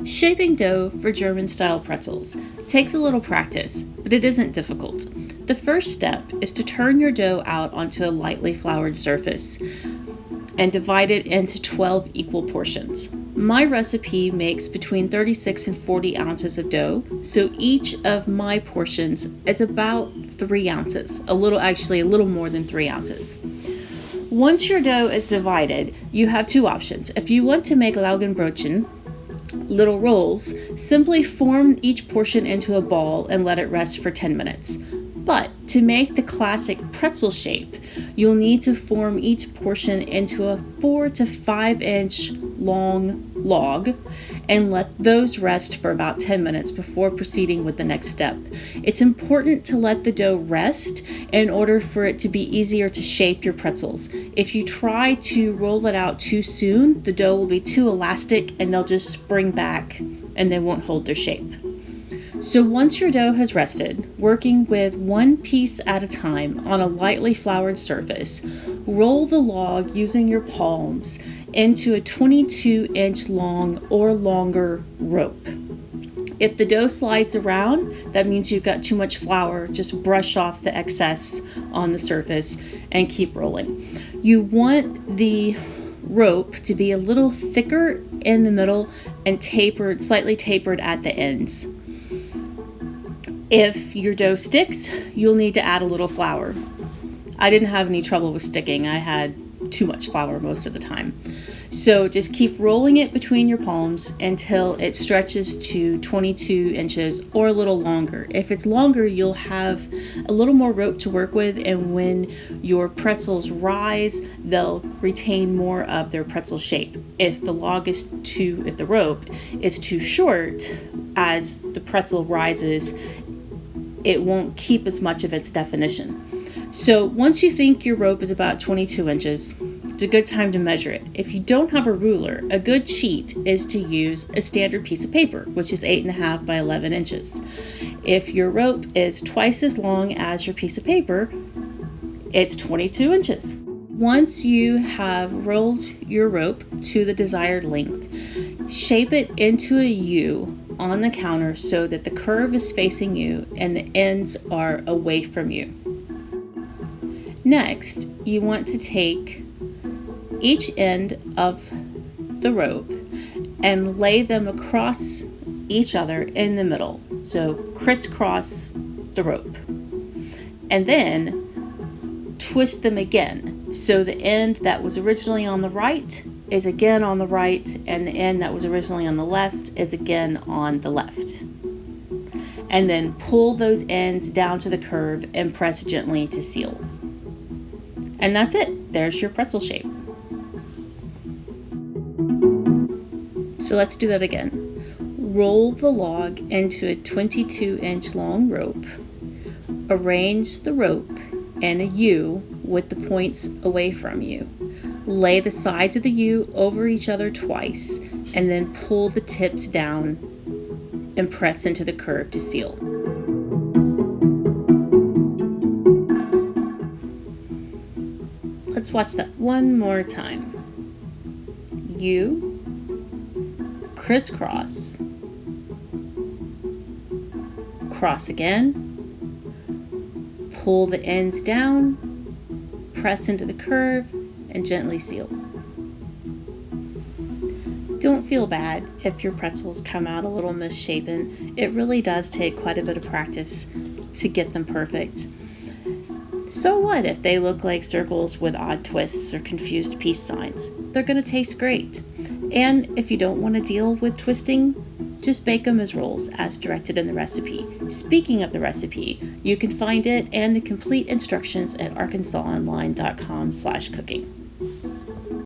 Shaping dough for German-style pretzels takes a little practice, but it isn't difficult. The first step is to turn your dough out onto a lightly floured surface and divide it into 12 equal portions. My recipe makes between 36 and 40 ounces of dough, so each of my portions is about 3 ounces, a little more than 3 ounces. Once your dough is divided, you have two options. If you want to make Laugenbrötchen, little rolls, simply form each portion into a ball and let it rest for 10 minutes. But to make the classic pretzel shape, you'll need to form each portion into a 4 to 5 inch long log and let those rest for about 10 minutes before proceeding with the next step. It's important to let the dough rest in order for it to be easier to shape your pretzels. If you try to roll it out too soon, the dough will be too elastic and they'll just spring back and they won't hold their shape. So once your dough has rested, working with one piece at a time on a lightly floured surface, roll the log using your palms into a 22-inch long or longer rope. If the dough slides around, that means you've got too much flour. Just brush off the excess on the surface and keep rolling. You want the rope to be a little thicker in the middle and slightly tapered at the ends. If your dough sticks, you'll need to add a little flour. I didn't have any trouble with sticking. I had too much flour most of the time. So just keep rolling it between your palms until it stretches to 22 inches or a little longer. If it's longer, you'll have a little more rope to work with, and when your pretzels rise, they'll retain more of their pretzel shape. If the rope is too short, as the pretzel rises, it won't keep as much of its definition. So once you think your rope is about 22 inches, it's a good time to measure it. If you don't have a ruler, a good cheat is to use a standard piece of paper, which is 8.5 by 11 inches. If your rope is twice as long as your piece of paper, it's 22 inches. Once you have rolled your rope to the desired length, shape it into a U on the counter so that the curve is facing you and the ends are away from you. Next, you want to take each end of the rope and lay them across each other in the middle. So crisscross the rope. And then twist them again. So the end that was originally on the right is again on the right, and the end that was originally on the left is again on the left. And then pull those ends down to the curve and press gently to seal. And that's it. There's your pretzel shape. So let's do that again. Roll the log into a 22-inch long rope. Arrange the rope in a U with the points away from you. Lay the sides of the U over each other twice, and then pull the tips down and press into the curve to seal. Let's watch that one more time. U, crisscross, cross again, pull the ends down, press into the curve, and gently seal. Don't feel bad if your pretzels come out a little misshapen. It really does take quite a bit of practice to get them perfect. So what if they look like circles with odd twists or confused peace signs? They're going to taste great. And if you don't want to deal with twisting, just bake them as rolls as directed in the recipe. Speaking of the recipe, you can find it and the complete instructions at arkansasonline.com/cooking.